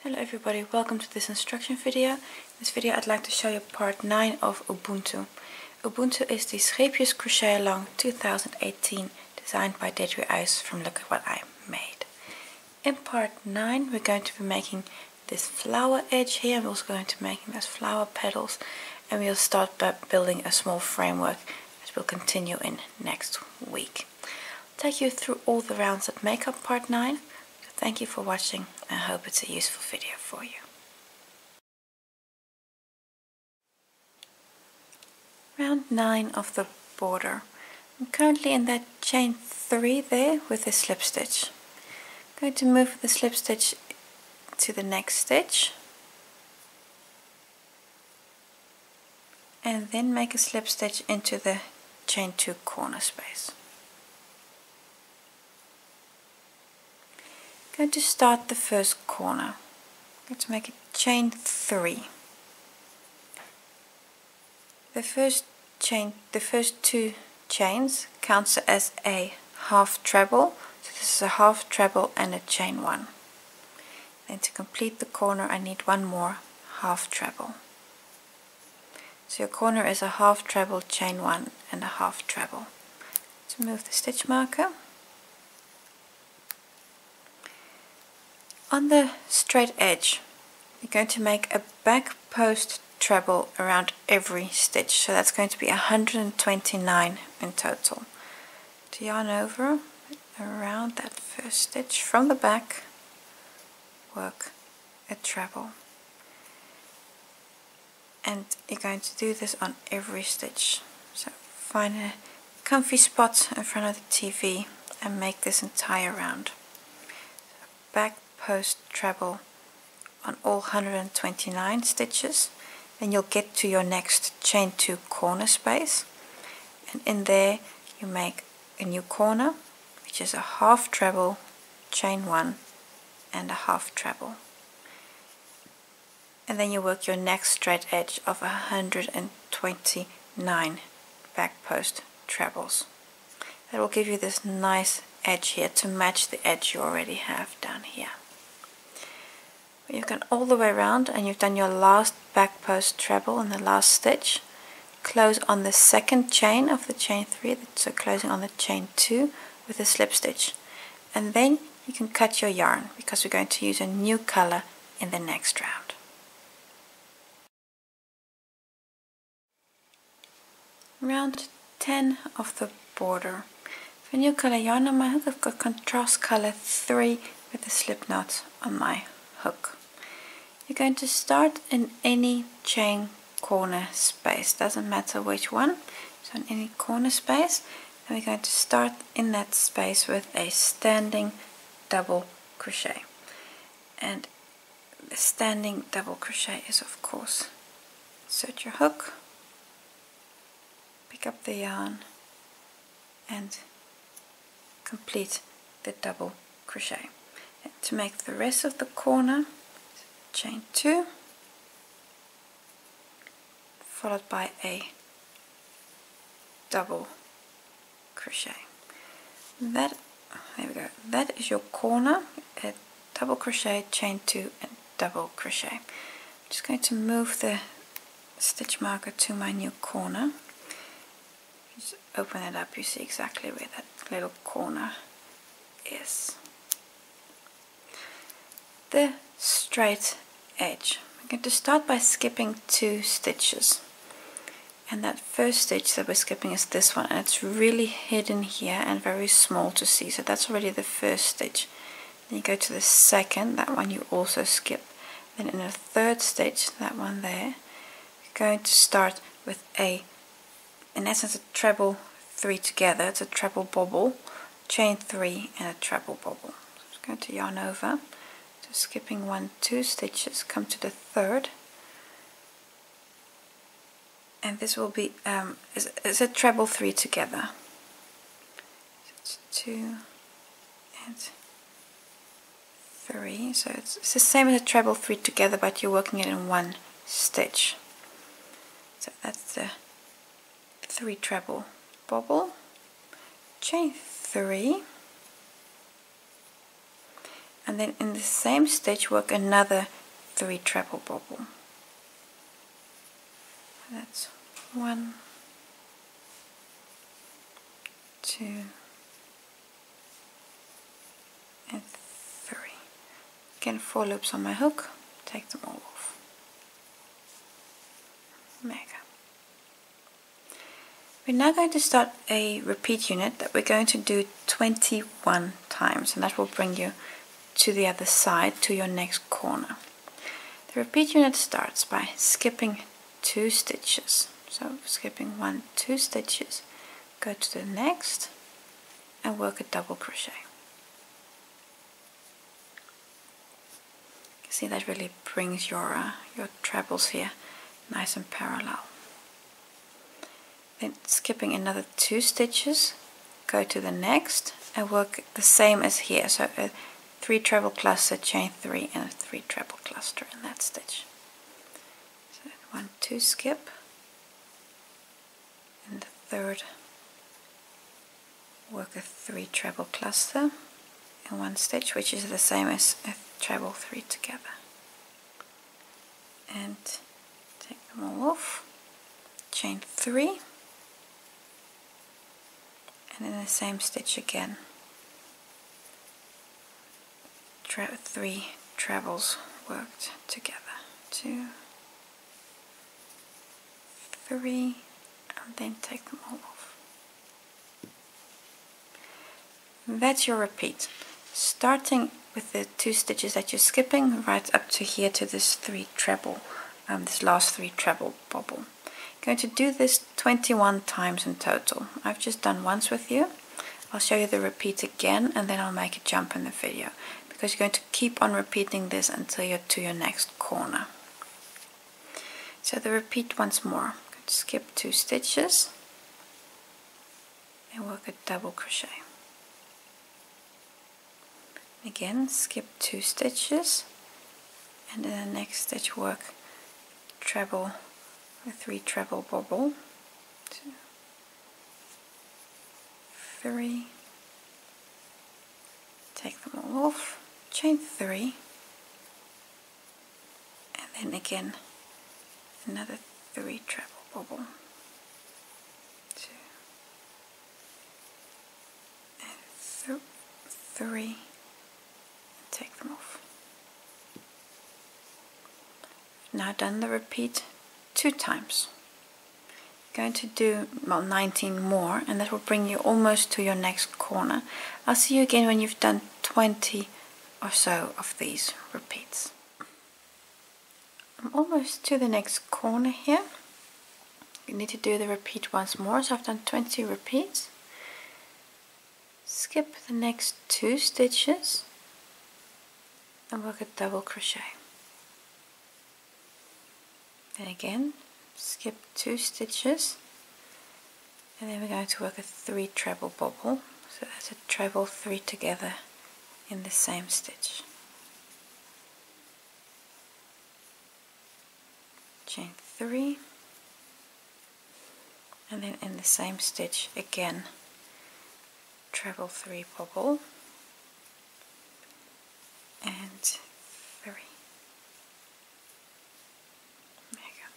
Hello everybody, welcome to this instruction video. In this video I'd like to show you part 9 of Ubuntu. Ubuntu is the Scheepjes Crochet Along 2018 designed by Deidre Ice from Look at What I Made. In part 9 we're going to be making this flower edge here. We're also going to be making those flower petals, and we'll start by building a small framework that will continue in next week. I'll take you through all the rounds that make up part 9. Thank you for watching, and I hope it's a useful video for you. Round 9 of the border. I'm currently in that chain 3 there with a slip stitch. I'm going to move the slip stitch to the next stitch and then make a slip stitch into the chain 2 corner space. I'm going to start the first corner. I'm going to make a chain 3. The first 2 chains counts as a half treble. So this is a half treble and a chain 1. Then to complete the corner I need one more half treble. So your corner is a half treble, chain 1 and a half treble. To move the stitch marker. On the straight edge, you're going to make a back post treble around every stitch. So that's going to be 129 in total. To yarn over around that first stitch from the back, work a treble. And you're going to do this on every stitch. So find a comfy spot in front of the TV and make this entire round. Back post treble on all 129 stitches, then you'll get to your next chain 2 corner space, and in there you make a new corner which is a half treble, chain 1 and a half treble, and then you work your next straight edge of 129 back post trebles. That will give you this nice edge here to match the edge you already have down here. When you've gone all the way around and you've done your last back post treble in the last stitch, close on the second chain of the chain 3, so closing on the chain 2 with a slip stitch, and then you can cut your yarn because we're going to use a new color in the next round. Round 10 of the border. For new color yarn on my hook, I've got contrast color 3 with a slip knot on my hook. You're going to start in any chain corner space, doesn't matter which one, so in any corner space, and we're going to start in that space with a standing double crochet. And the standing double crochet is, of course, insert your hook, pick up the yarn and complete the double crochet. And to make the rest of the corner, chain 2 followed by a double crochet. There we go. That is your corner. A double crochet, chain 2 and double crochet. I'm just going to move the stitch marker to my new corner. Just open it up, you see exactly where that little corner is. The straight edge. I'm going to start by skipping 2 stitches, and that first stitch that we're skipping is this one, and it's really hidden here and very small to see, so that's already the first stitch. Then you go to the second, that one you also skip. Then in the third stitch, that one there, you're going to start with in essence a treble 3 together. It's a treble bobble, chain 3 and a treble bobble. So I'm just going to yarn over, so skipping 2 stitches, come to the third, and this will be is a treble 3 together. So it's 2 and 3, so it's the same as a treble 3 together, but you're working it in 1 stitch. So that's the 3 treble bobble, chain 3, and then in the same stitch work another 3 treble bobble. That's 1, 2, and 3. Again, 4 loops on my hook, take them all off. Mega. We're now going to start a repeat unit that we're going to do 21 times, and that will bring you to the other side, to your next corner. The repeat unit starts by skipping 2 stitches. So skipping 1, 2 stitches, go to the next and work a double crochet. You see that really brings your trebles here nice and parallel. Then skipping another 2 stitches, go to the next and work the same as here. So a 3 treble cluster, chain 3, and a 3 treble cluster in that stitch. So 1, 2 skip, and the third work a 3 treble cluster in one stitch, which is the same as a treble 3 together. And take them all off, chain 3, and in the same stitch again, 3 trebles worked together. 2, 3, and then take them all off. That's your repeat, starting with the 2 stitches that you're skipping right up to here to this 3 treble, this last 3 treble bobble. Going to do this 21 times in total. I've just done once with you. I'll show you the repeat again, and then I'll make a jump in the video, because you're going to keep on repeating this until you're to your next corner. So the repeat once more. I'm going to skip 2 stitches and work a double crochet. Again, skip 2 stitches, and in the next stitch work treble, a 3 treble bobble. 2, 3, take them all off, chain 3, and then again another 3 treble bobble. 2 and 3, take them off. Now done the repeat 2 times. Going to do 19 more, and that will bring you almost to your next corner. I'll see you again when you've done 20 or so of these repeats. I'm almost to the next corner here. You need to do the repeat once more, so I've done 20 repeats. Skip the next 2 stitches and work a double crochet. Then again, skip 2 stitches, and then we're going to work a 3 treble bobble. So that's a treble 3 together in the same stitch. Chain 3, and then in the same stitch again, treble 3 bobble and 3. There you go.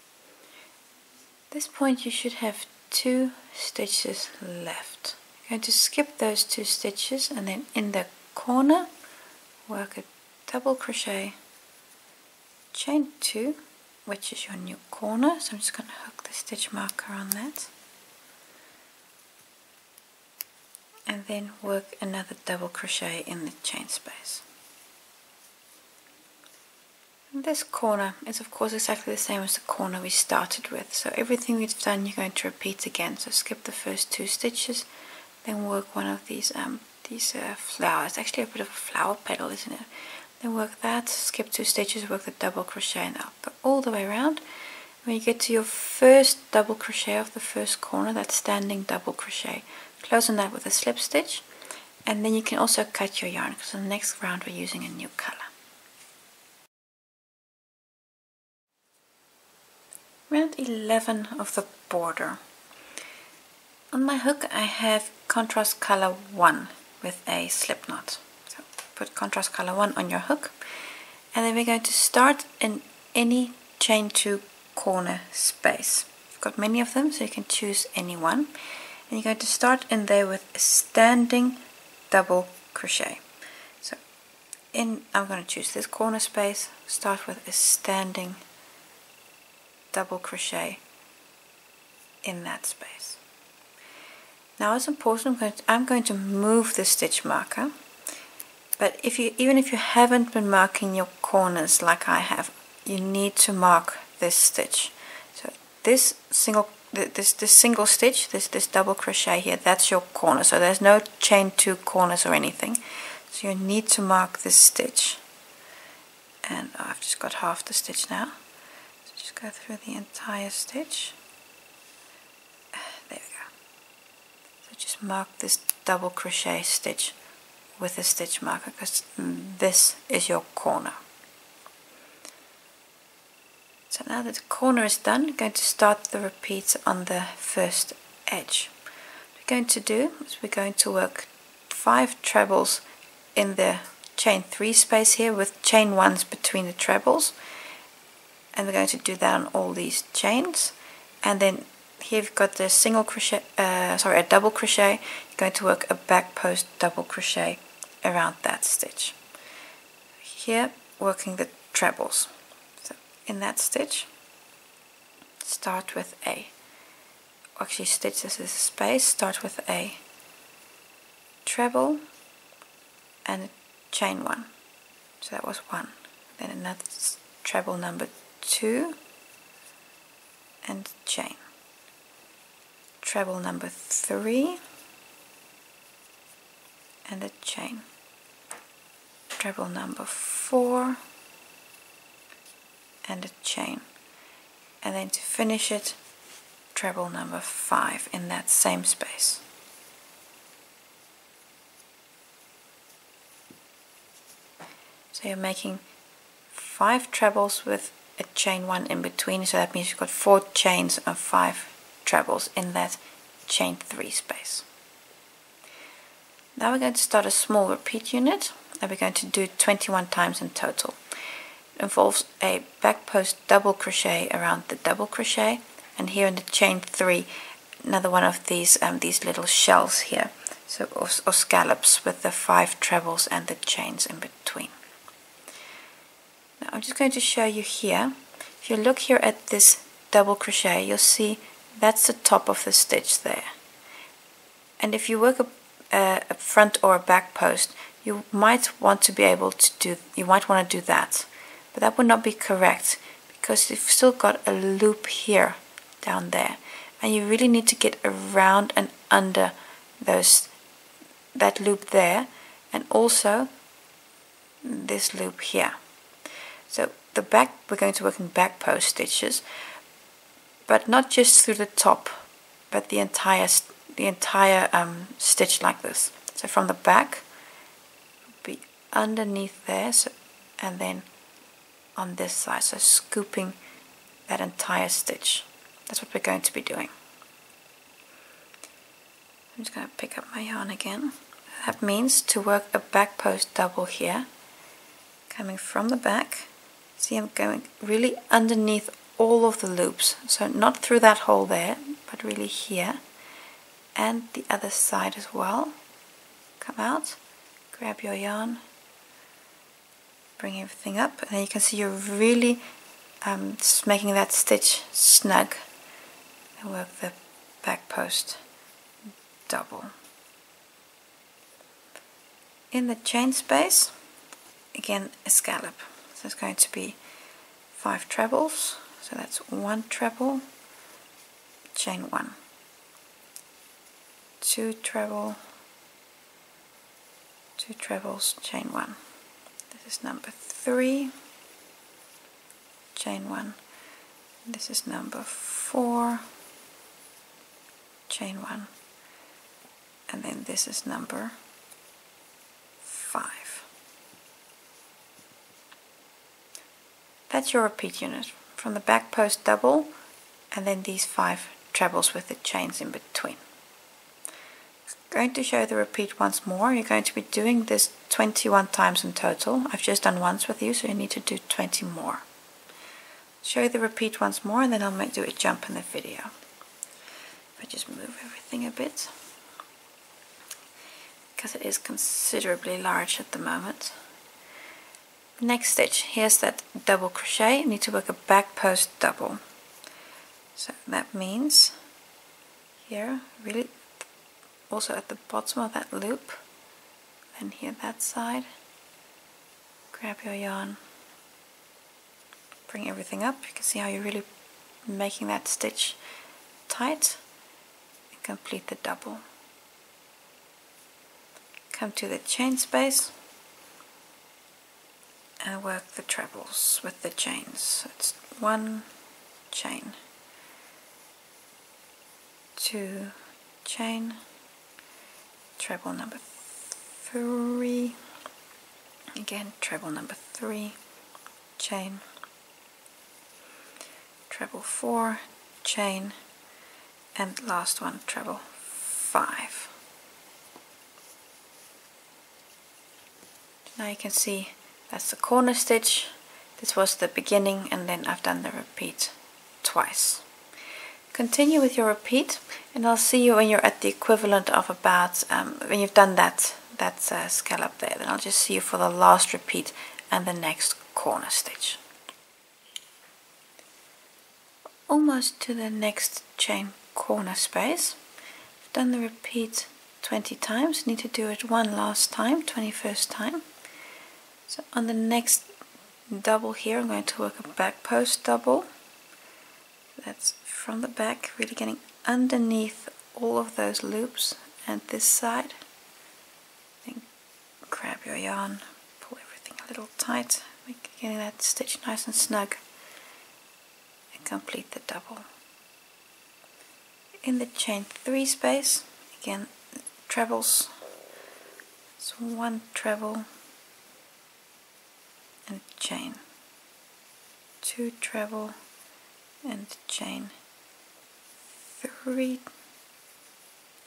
At this point you should have 2 stitches left. You're going to skip those 2 stitches, and then in the corner work a double crochet, chain 2, which is your new corner. So I'm just going to hook the stitch marker on that, and then work another double crochet in the chain space. And this corner is of course exactly the same as the corner we started with, so everything we've done you're going to repeat again. So skip the first 2 stitches, then work one of these flowers. It's actually a bit of a flower petal, isn't it? Then work that, skip 2 stitches, work the double crochet, and I'll go all the way around. When you get to your first double crochet of the first corner, that standing double crochet, close on that with a slip stitch, and then you can also cut your yarn, because in the next round we're using a new color. Round 11 of the border. On my hook I have contrast color 1 with a slip knot. So put contrast color 1 on your hook, and then we're going to start in any chain 2 corner space. I've got many of them, so you can choose any one, and you're going to start in there with a standing double crochet. So I'm going to choose this corner space, start with a standing double crochet in that space. Now it's important, I'm going to move the stitch marker, but even if you haven't been marking your corners like I have, you need to mark this stitch. So this single stitch, this double crochet here, that's your corner. So there's no chain 2 corners or anything. So you need to mark this stitch. And I've just got half the stitch now. So just go through the entire stitch. There we go. So just mark this double crochet stitch with a stitch marker, because this is your corner. So now that the corner is done, we're going to start the repeats on the first edge. What we're going to do is we're going to work 5 trebles in the chain 3 space here with chain 1s between the trebles, and we're going to do that on all these chains. And then here we've got the single crochet, a double crochet. You're going to work a back post double crochet around that stitch. Here working the trebles. So in that stitch, start with stitch this is a space, start with a treble and a chain 1. So that was 1. Then another treble number 2 and chain. Treble number 3 and a chain. Treble number 4 and a chain. And then to finish it, treble number 5 in that same space. So you're making 5 trebles with a chain 1 in between, so that means you've got 4 chains of 5 trebles in that chain 3 space. Now we're going to start a small repeat unit, and we're going to do 21 times in total. It involves a back post double crochet around the double crochet, and here in the chain 3 another one of these little shells here, so or scallops with the 5 trebles and the chains in between. Now I'm just going to show you here. If you look here at this double crochet, you'll see that's the top of the stitch there. And if you work a front or a back post, you might want to do that, but that would not be correct, because you've still got a loop here down there, and you really need to get around and under that loop there, and also this loop here. So the back, we're going to work in back post stitches, but not just through the top, but the entire stitch like this. So from the back, be underneath there, and then on this side, so scooping that entire stitch. That's what we're going to be doing. I'm just going to pick up my yarn again. That means to work a back post double here, coming from the back. See, I'm going really underneath all of the loops, so not through that hole there, but really here, and the other side as well. Come out, grab your yarn, bring everything up, and then you can see you're really making that stitch snug, and work the back post double. In the chain space, again a scallop. So it's going to be 5 trebles, so that's 1 treble, chain 1, 2 treble, 2 trebles, chain 1. This is number 3, chain 1. This is number 4, chain 1, and then this is number 5. That's your repeat unit from the back post double, and then these 5 trebles with the chains in between. I'm going to show the repeat once more. You're going to be doing this 21 times in total. I've just done once with you, so you need to do 20 more. Show you the repeat once more, and then I'll do a jump in the video. If I just move everything a bit, because it is considerably large at the moment. Next stitch, here's that double crochet. You need to work a back post double. So that means here, really also at the bottom of that loop, and here that side, grab your yarn, bring everything up. You can see how you're really making that stitch tight, and complete the double. Come to the chain space and work the trebles with the chains. So it's 1 chain, 2 chain, treble number 3, again treble number 3, chain, treble 4, chain, and last one, treble 5. Now you can see that's the corner stitch. This was the beginning, and then I've done the repeat twice. Continue with your repeat, and I'll see you when you're at the equivalent of about, when you've done that scallop there. Then I'll just see you for the last repeat and the next corner stitch. Almost to the next chain corner space. I've done the repeat 20 times. Need to do it one last time, 21st time. So on the next double here, I'm going to work a back post double. That's from the back, really getting underneath all of those loops, and this side. Then grab your yarn, pull everything a little tight, getting that stitch nice and snug, and complete the double. In the chain 3 space, again trebles. It's 1 treble and chain, 2 treble and chain, 3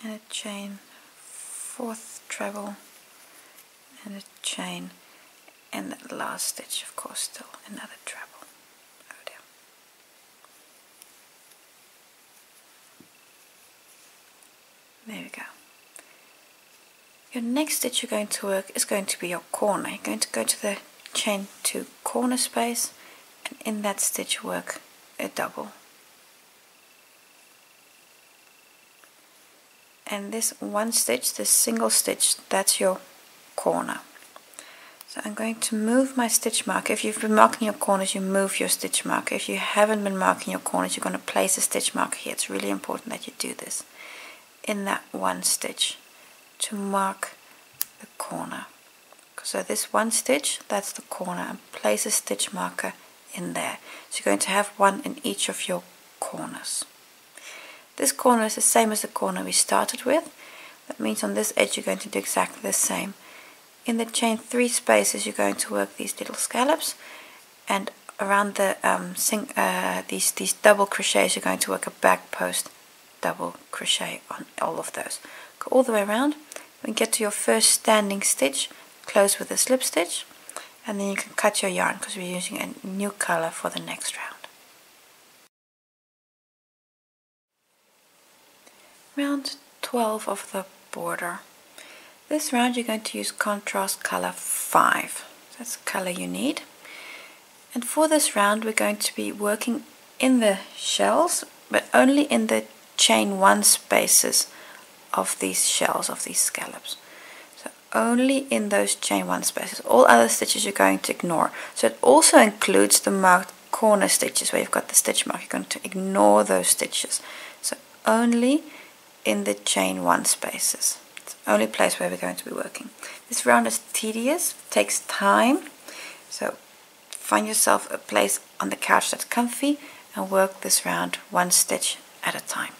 and a chain, 4th treble and a chain, and that last stitch, of course, still another treble. Oh dear. There we go. Your next stitch you're going to work is going to be your corner. You're going to go to the chain 2 corner space, and in that stitch work a double. And this one stitch, this single stitch, that's your corner. So I'm going to move my stitch marker. If you've been marking your corners, you move your stitch marker. If you haven't been marking your corners, you're going to place a stitch marker here. It's really important that you do this in that one stitch to mark the corner. So this one stitch, that's the corner, and place a stitch marker in there. So you're going to have one in each of your corners. This corner is the same as the corner we started with. That means on this edge you're going to do exactly the same. In the chain 3 spaces you're going to work these little scallops, and around the these double crochets you're going to work a back post double crochet on all of those. Go all the way around. When you get to your first standing stitch, close with a slip stitch, and then you can cut your yarn because we're using a new color for the next round. Round 12 of the border. This round you're going to use contrast color 5. That's the color you need. And for this round we're going to be working in the shells, but only in the chain 1 spaces of these shells, of these scallops. So only in those chain 1 spaces. All other stitches you're going to ignore. So it also includes the marked corner stitches where you've got the stitch mark. You're going to ignore those stitches. So only in the chain 1 spaces. It's the only place where we're going to be working. This round is tedious, takes time, so find yourself a place on the couch that's comfy and work this round 1 stitch at a time.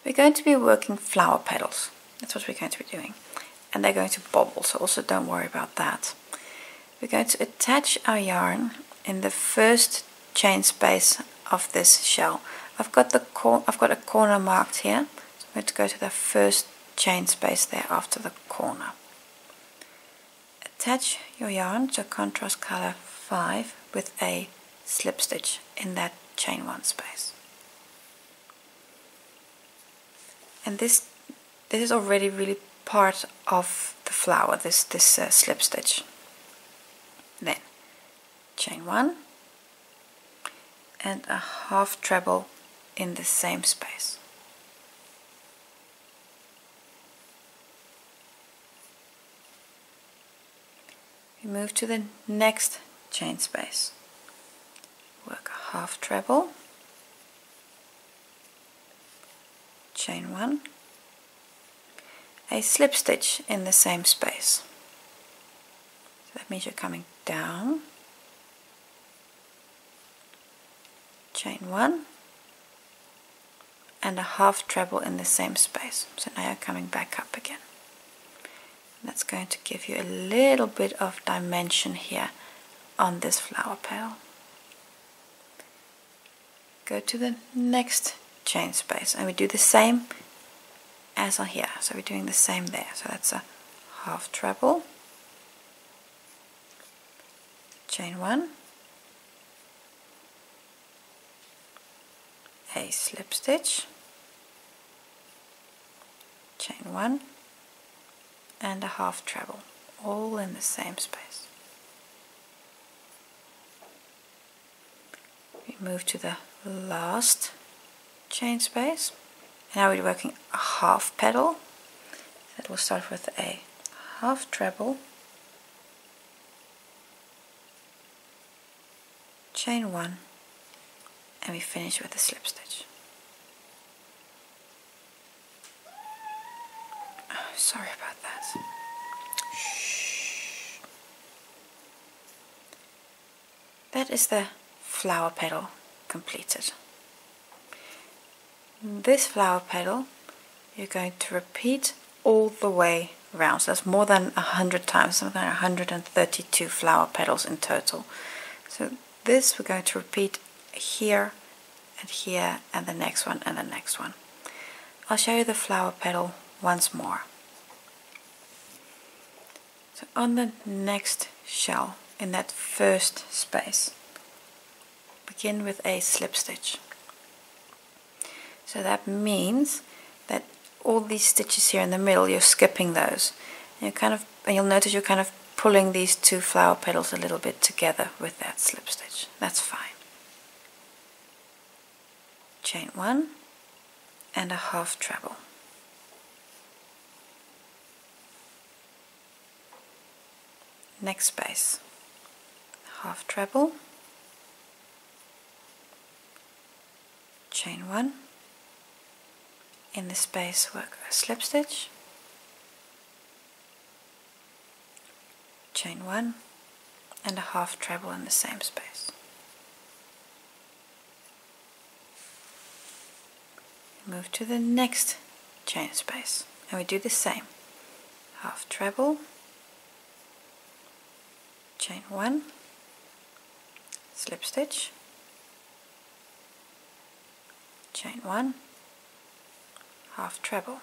We're going to be working flower petals. That's what we're going to be doing. And they're going to bobble, so also don't worry about that. We're going to attach our yarn in the first chain space of this shell. I've got a corner marked here, so I'm going to go to the first chain space there after the corner. attach your yarn to contrast color 5 with a slip stitch in that chain 1 space. And this is already really part of the flower, this slip stitch. Then chain 1 and a half treble in the same space. We move to the next chain space. Work a half treble, chain 1, a slip stitch in the same space. So that means you're coming down, chain 1, and a half treble in the same space. So now you're coming back up again. That's going to give you a little bit of dimension here on this flower petal. Go to the next chain space and we do the same as on here. So we're doing the same there. So that's a half treble, chain 1, a slip stitch, chain 1, and a half treble, all in the same space. We move to the last chain space. Now we're working a half petal. That will start with a half treble, chain 1, and we finish with a slip stitch. Oh, sorry about that. Shh. That is the flower petal completed. This flower petal you're going to repeat all the way around. So that's more than 100 times, something like 132 flower petals in total. So this we're going to repeat here and here and the next one and the next one. I'll show you the flower petal once more. So on the next shell, in that first space, begin with a slip stitch. So that means that all these stitches here in the middle, you're skipping those. And you'll notice you're kind of pulling these two flower petals a little bit together with that slip stitch. That's fine. Chain 1 and a half treble. Next space, half treble, chain 1, in the space work a slip stitch, chain 1 and a half treble in the same space. Move to the next chain space and we do the same, half treble, chain 1, slip stitch, chain 1, half treble.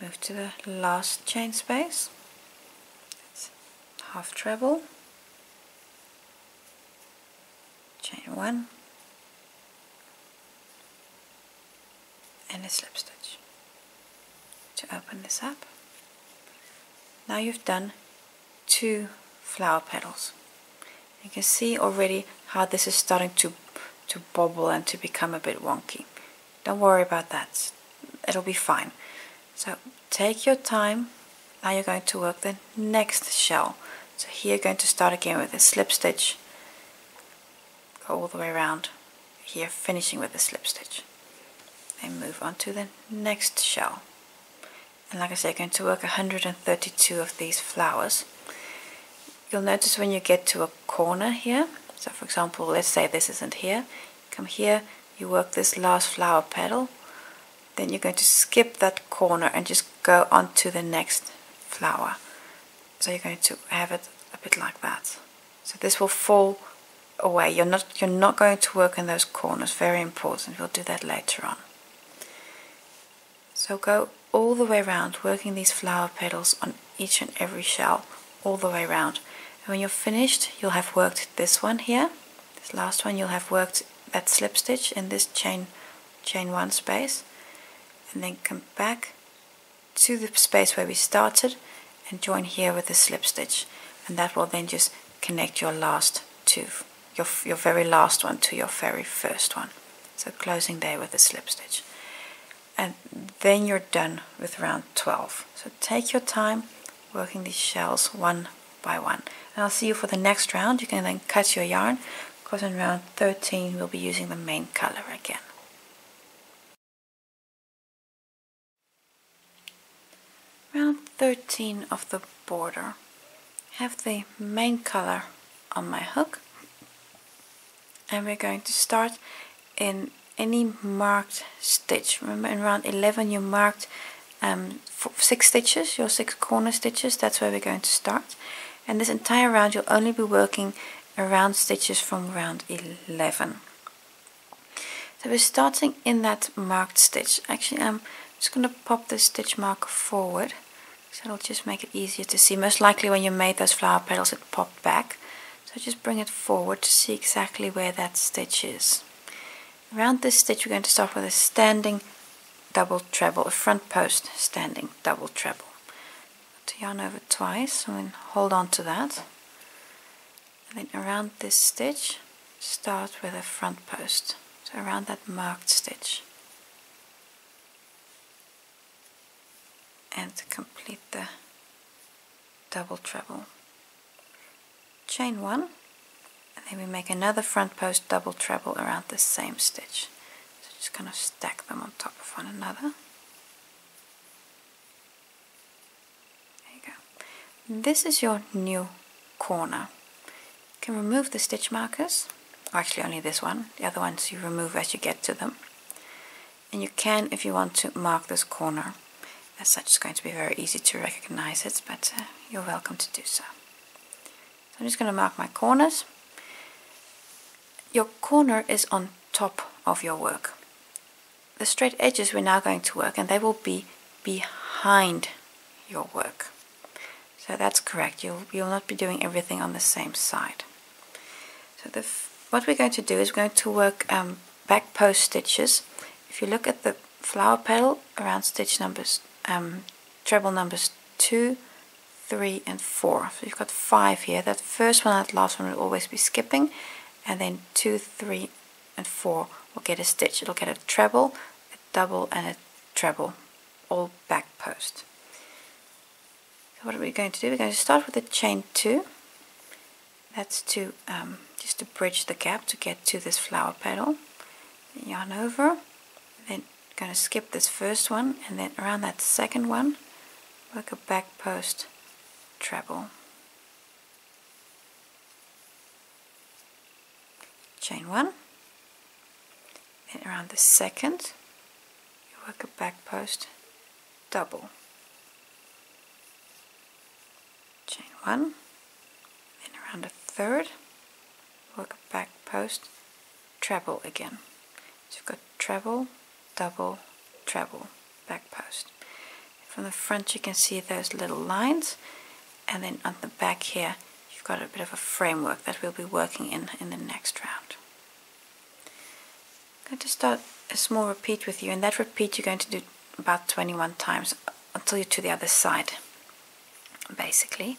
Move to the last chain space. That's half treble, chain 1, and a slip stitch. To open this up, now you've done 2 flower petals. You can see already how this is starting to bobble and to become a bit wonky. Don't worry about that, it'll be fine. So take your time. Now you're going to work the next shell. So here you're going to start again with a slip stitch, go all the way around here, finishing with a slip stitch, and move on to the next shell. And like I said, you're going to work 132 of these flowers. You'll notice when you get to a corner here, so for example, let's say this isn't here, come here, you work this last flower petal, then you're going to skip that corner and just go on to the next flower. So you're going to have it a bit like that. So this will fall away. You're not going to work in those corners, very important. We'll do that later on. So go all the way around, working these flower petals on each and every shell, all the way around. And when you're finished, you'll have worked this one here, this last one, you'll have worked that slip stitch in this chain 1 space, and then come back to the space where we started and join here with the slip stitch, and that will then just connect your last two, your very last one to your very first one. So closing there with a slip stitch, and then you're done with round 12. So take your time working these shells one by one, and I'll see you for the next round. You can then cut your yarn, because in round 13 we'll be using the main color again. Round 13 of the border, I have the main color on my hook, and we're going to start in any marked stitch. Remember, in round 11 you marked 6 stitches, your 6 corner stitches. That's where we're going to start, and this entire round you'll only be working around stitches from round 11. So we're starting in that marked stitch. Actually, I'm just going to pop this stitch marker forward, so it'll just make it easier to see. Most likely when you made those flower petals it popped back, so just bring it forward to see exactly where that stitch is. Around this stitch we're going to start with a standing double treble, a front post standing double treble. To yarn over twice and then hold on to that, and then around this stitch start with a front post, so around that marked stitch, and to complete the double treble, chain 1, and then we make another front post double treble around the same stitch. So just kind of stack them on top of one another. There you go. This is your new corner. You can remove the stitch markers, or actually only this one, the other ones you remove as you get to them. And you can, if you want to, mark this corner. As such, it's going to be very easy to recognize it, but you're welcome to do so. So I'm just going to mark my corners. Your corner is on top of your work. The straight edges we're now going to work, and they will be behind your work. So that's correct. You'll not be doing everything on the same side. So what we're going to do is we're going to work back post stitches. If you look at the flower petal around stitch numbers, treble numbers 2, 3 and 4. So you've got 5 here. That first one and that last one will always be skipping, and then 2, 3 and 4 will get a stitch. It'll get a treble, a double and a treble, all back post. So what are we going to do? We're going to start with a chain 2. That's to just to bridge the gap to get to this flower petal. Then yarn over, then going to skip this first one, and then around that second one work a back post treble, chain 1, then around the second you work a back post double, chain 1, then around the third work a back post treble again. So you've got treble, double, treble, back post. From the front you can see those little lines, and then on the back here you've got a bit of a framework that we'll be working in the next round. I'm going to start a small repeat with you, and that repeat you're going to do about 21 times until you're to the other side. Basically,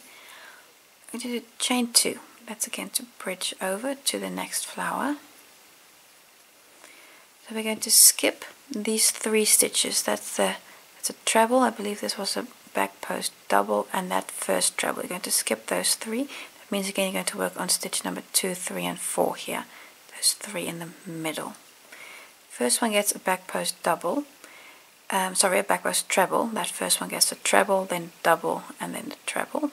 I'm going to do chain 2. That's again to bridge over to the next flower. So we're going to skip these 3 stitches. That's a treble. I believe this was a back post double, and that first treble. You're going to skip those 3. That means again you're going to work on stitch number 2, 3 and 4 here. Those 3 in the middle. First one gets a back post double. A back post treble. That first one gets a treble, then double, and then the treble.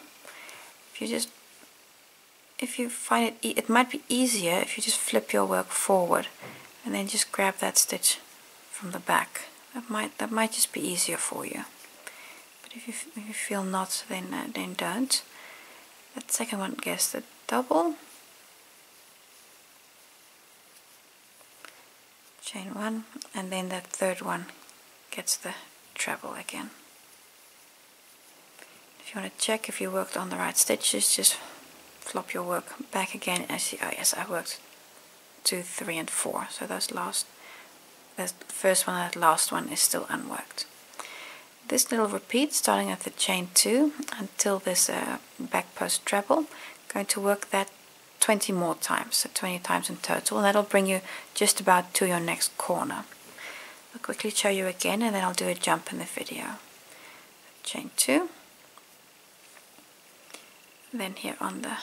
If you find it might be easier if you just flip your work forward and then just grab that stitch from the back. That might just be easier for you. But if you feel not, then don't. That second one gets the double, chain 1, and then that third one gets the treble again. If you want to check if you worked on the right stitches, just flop your work back again and see, oh yes, I worked 2, 3 and 4, so those the first one and that last one is still unworked. This little repeat, starting at the chain 2 until this back post treble, going to work that 20 more times, so 20 times in total, and that'll bring you just about to your next corner. I'll quickly show you again and then I'll do a jump in the video. Chain 2, then here on the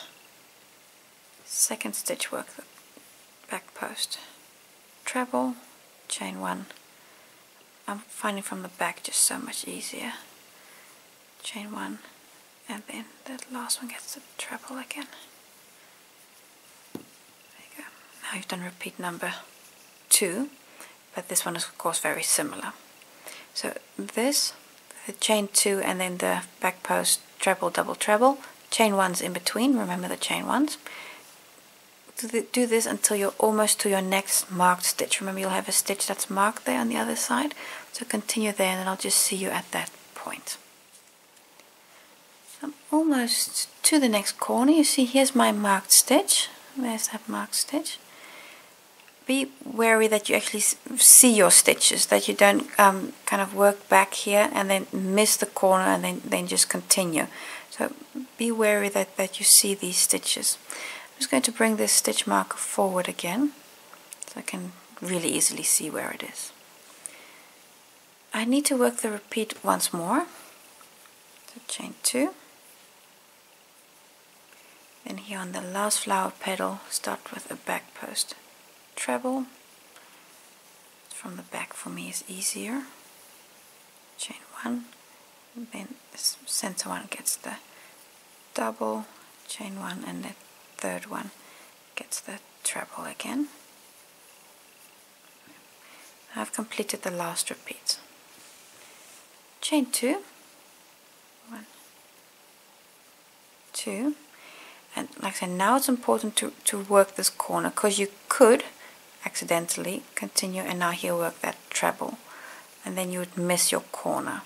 second stitch work the back post treble, chain 1. I'm finding from the back just so much easier. Chain 1, and then that last one gets the treble again. There you go. Now you've done repeat number 2, but this one is of course very similar. So this, the chain 2 and then the back post treble, double treble, chain 1's in between, remember the chain 1's. Do this until you're almost to your next marked stitch. Remember, you'll have a stitch that's marked there on the other side, so continue there and then I'll just see you at that point. I'm almost to the next corner. You see, here's my marked stitch. There's that marked stitch. Be wary that you actually see your stitches, that you don't kind of work back here and then miss the corner and then just continue. So be wary that you see these stitches. I'm just going to bring this stitch marker forward again so I can really easily see where it is. I need to work the repeat once more. So chain 2. Then here on the last flower petal, start with a back post treble. From the back for me is easier. Chain 1. And then the center one gets the double, chain 1, and the third one gets the treble again. I've completed the last repeat. Chain 2, 1, 2, and like I said, now it's important to work this corner, because you could accidentally continue and now here work that treble and then you would miss your corner.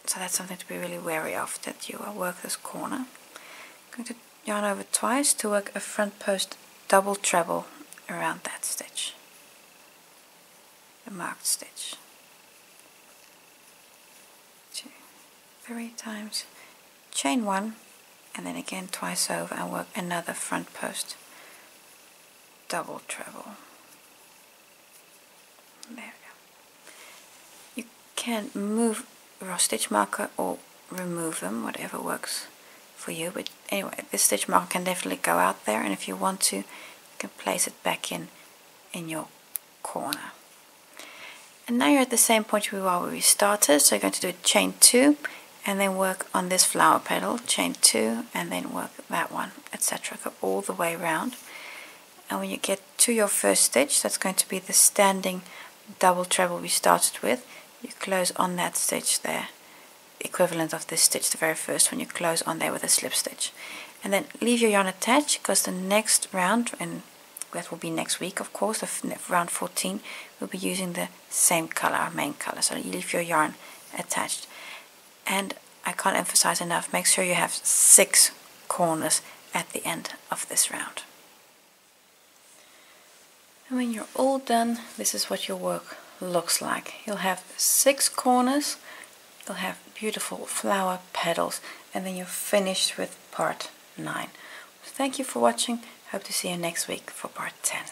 So that's something to be really wary of, that you work this corner. I'm going to yarn over twice to work a front post double treble around that stitch, the marked stitch. 2, 3 times, chain 1, and then again twice over and work another front post double treble. There we go. You can move your stitch marker or remove them, whatever works for you, but anyway, this stitch marker can definitely go out there, and if you want to, you can place it back in your corner. And now you're at the same point we were where we started, so you're going to do a chain 2 and then work on this flower petal, chain 2 and then work that one, etc. Go all the way around, and when you get to your first stitch, that's going to be the standing double treble we started with, you close on that stitch there, the equivalent of this stitch, the very first one, you close on there with a slip stitch, and then leave your yarn attached, because the next round, and that will be next week of course, the round 14, we'll be using the same color, our main color, so you leave your yarn attached. And I can't emphasize enough, make sure you have 6 corners at the end of this round. And when you're all done, this is what your work looks like. You'll have 6 corners, you'll have beautiful flower petals, and then you're finished with part 9. Thank you for watching. Hope to see you next week for part 10.